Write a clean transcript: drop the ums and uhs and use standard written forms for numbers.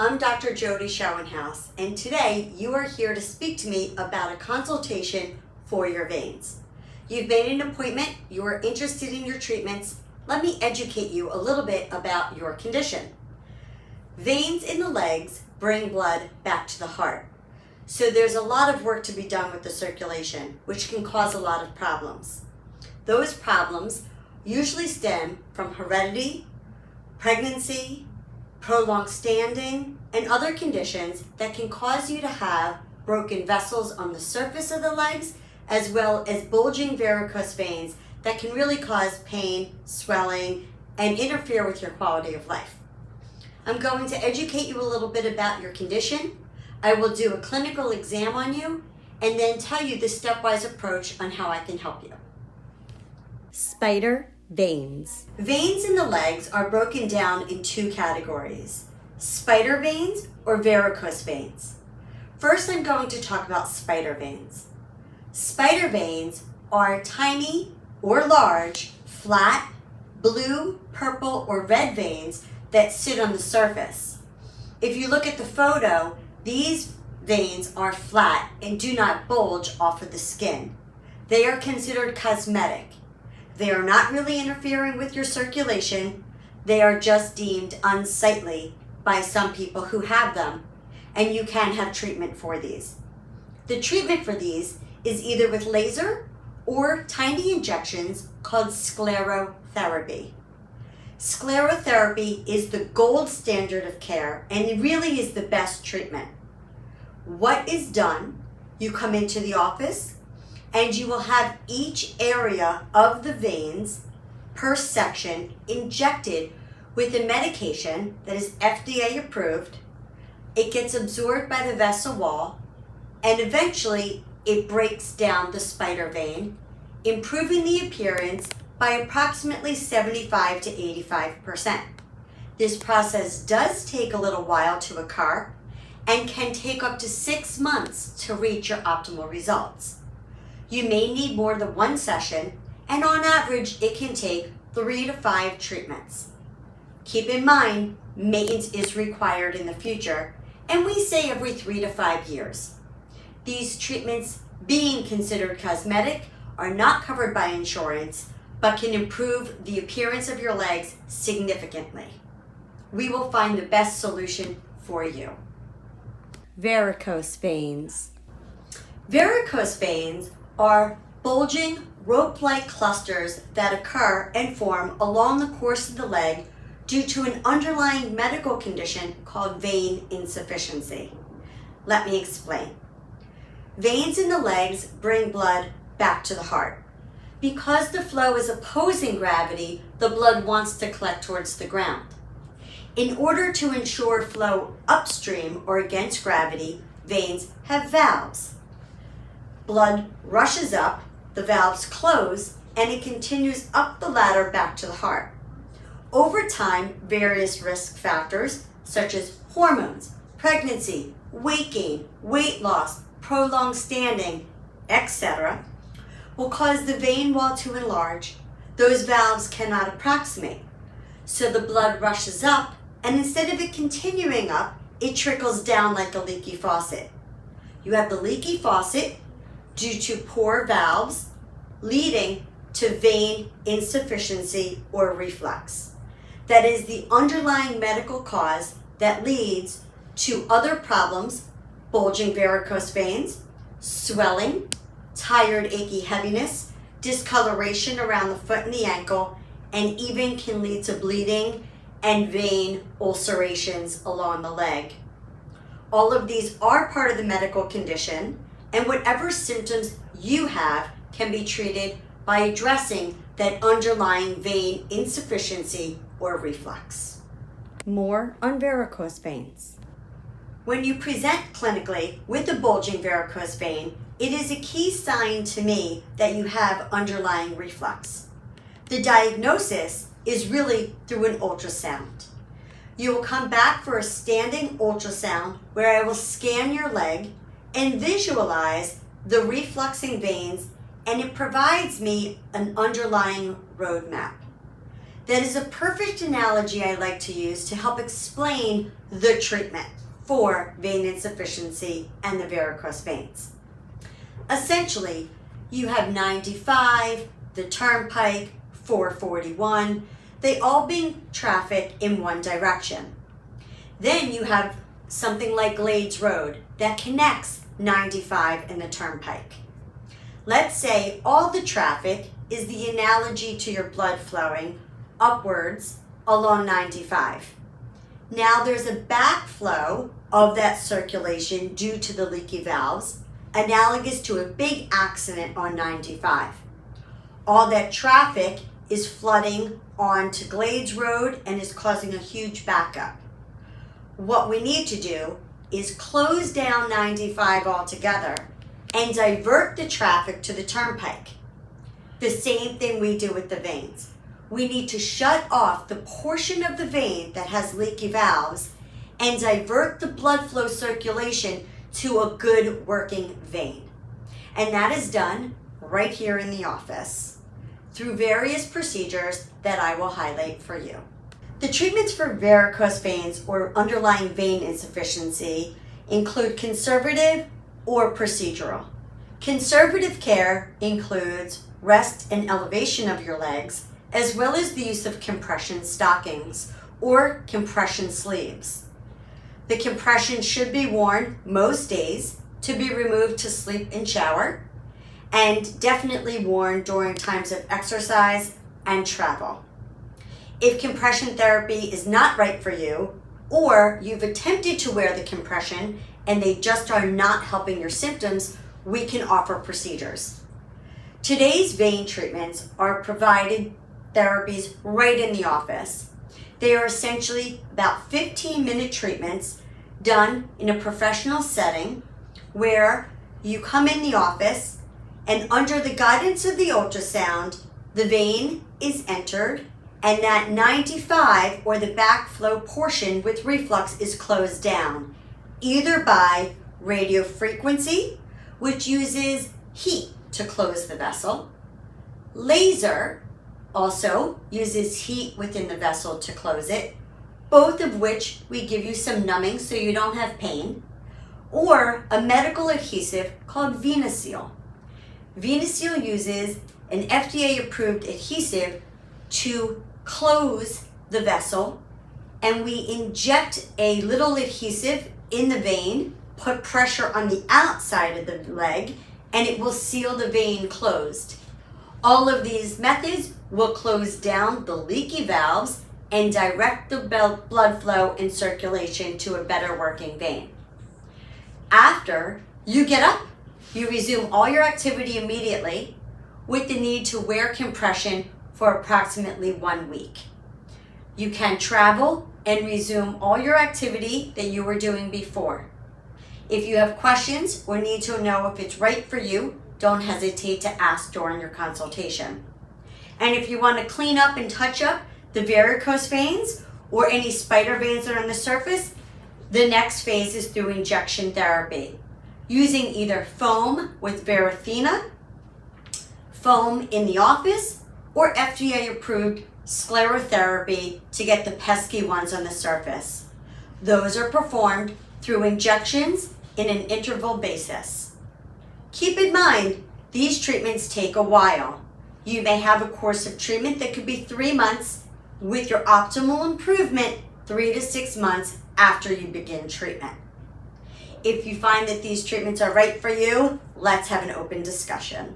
I'm Dr. Jodi Schoenhaus, and today you are here to speak to me about a consultation for your veins. You've made an appointment, you are interested in your treatments. Let me educate you a little bit about your condition. Veins in the legs bring blood back to the heart. So there's a lot of work to be done with the circulation, which can cause a lot of problems. Those problems usually stem from heredity, pregnancy, prolonged standing, and other conditions that can cause you to have broken vessels on the surface of the legs, as well as bulging varicose veins that can really cause pain, swelling, and interfere with your quality of life. I'm going to educate you a little bit about your condition. I will do a clinical exam on you, and then tell you the stepwise approach on how I can help you. Spider veins. Veins in the legs are broken down in two categories: spider veins or varicose veins. First, I'm going to talk about spider veins. Spider veins are tiny or large, flat, blue, purple, or red veins that sit on the surface. If you look at the photo, these veins are flat and do not bulge off of the skin. They are considered cosmetic. They are not really interfering with your circulation. They are just deemed unsightly by some people who have them, and you can have treatment for these. The treatment for these is either with laser or tiny injections called sclerotherapy. Sclerotherapy is the gold standard of care, and it really is the best treatment. What is done, you come into the office, and you will have each area of the veins per section injected with a medication that is FDA approved. It gets absorbed by the vessel wall, and eventually it breaks down the spider vein, improving the appearance by approximately 75 to 85%. This process does take a little while to occur and can take up to 6 months to reach your optimal results. You may need more than one session, and on average, it can take 3 to 5 treatments. Keep in mind, maintenance is required in the future, and we say every 3 to 5 years. These treatments, being considered cosmetic, are not covered by insurance, but can improve the appearance of your legs significantly. We will find the best solution for you. Varicose veins. Varicose veins are bulging rope-like clusters that occur and form along the course of the leg due to an underlying medical condition called vein insufficiency. Let me explain. Veins in the legs bring blood back to the heart. Because the flow is opposing gravity, the blood wants to collect towards the ground. In order to ensure flow upstream or against gravity, veins have valves. Blood rushes up, the valves close, and it continues up the ladder back to the heart. Over time, various risk factors such as hormones, pregnancy, weight gain, weight loss, prolonged standing, etc., will cause the vein wall to enlarge. Those valves cannot approximate. So the blood rushes up, and instead of it continuing up, it trickles down like a leaky faucet. You have the leaky faucet due to poor valves, leading to vein insufficiency or reflux. That is the underlying medical cause that leads to other problems: bulging varicose veins, swelling, tired, achy heaviness, discoloration around the foot and the ankle, and even can lead to bleeding and vein ulcerations along the leg. All of these are part of the medical condition, and whatever symptoms you have can be treated by addressing that underlying vein insufficiency or reflux. More on varicose veins. When you present clinically with a bulging varicose vein, it is a key sign to me that you have underlying reflux. The diagnosis is really through an ultrasound. You will come back for a standing ultrasound where I will scan your leg and visualize the refluxing veins, and it provides me an underlying roadmap. that is a perfect analogy I like to use to help explain the treatment for vein insufficiency and the varicose veins. Essentially, you have 95, the turnpike, 441, they all being traffic in one direction. Then you have something like Glades Road that connects 95 and the turnpike. Let's say all the traffic is the analogy to your blood flowing upwards along 95. Now there's a backflow of that circulation due to the leaky valves, analogous to a big accident on 95. All that traffic is flooding onto Glades Road and is causing a huge backup. What we need to do is close down 95 altogether and divert the traffic to the turnpike. The same thing we do with the veins. We need to shut off the portion of the vein that has leaky valves and divert the blood flow circulation to a good working vein. And that is done right here in the office through various procedures that I will highlight for you. The treatments for varicose veins or underlying vein insufficiency include conservative or procedural. Conservative care includes rest and elevation of your legs, as well as the use of compression stockings or compression sleeves. The compression should be worn most days to be removed to sleep and shower, and definitely worn during times of exercise and travel. If compression therapy is not right for you, or you've attempted to wear the compression and they just are not helping your symptoms, we can offer procedures. Today's vein treatments are provided therapies right in the office. They are essentially about 15-minute treatments done in a professional setting where you come in the office and under the guidance of the ultrasound, the vein is entered and that 95 or the backflow portion with reflux is closed down, either by radiofrequency, which uses heat to close the vessel. Laser also uses heat within the vessel to close it, both of which we give you some numbing so you don't have pain, or a medical adhesive called Venocil. Venocil uses an FDA-approved adhesive to close the vessel, and we inject a little adhesive in the vein, put pressure on the outside of the leg, and it will seal the vein closed. All of these methods will close down the leaky valves and direct the blood flow and circulation to a better working vein. After you get up, you resume all your activity immediately with the need to wear compression for approximately 1 week. You can travel and resume all your activity that you were doing before. If you have questions or need to know if it's right for you, don't hesitate to ask during your consultation. And if you want to clean up and touch up the varicose veins or any spider veins that are on the surface, the next phase is through injection therapy, using either foam with Varithena, foam in the office, or FDA-approved Sclerotherapy to get the pesky ones on the surface. Those are performed through injections in an interval basis. Keep in mind, these treatments take a while. You may have a course of treatment that could be 3 months with your optimal improvement 3 to 6 months after you begin treatment. If you find that these treatments are right for you, let's have an open discussion.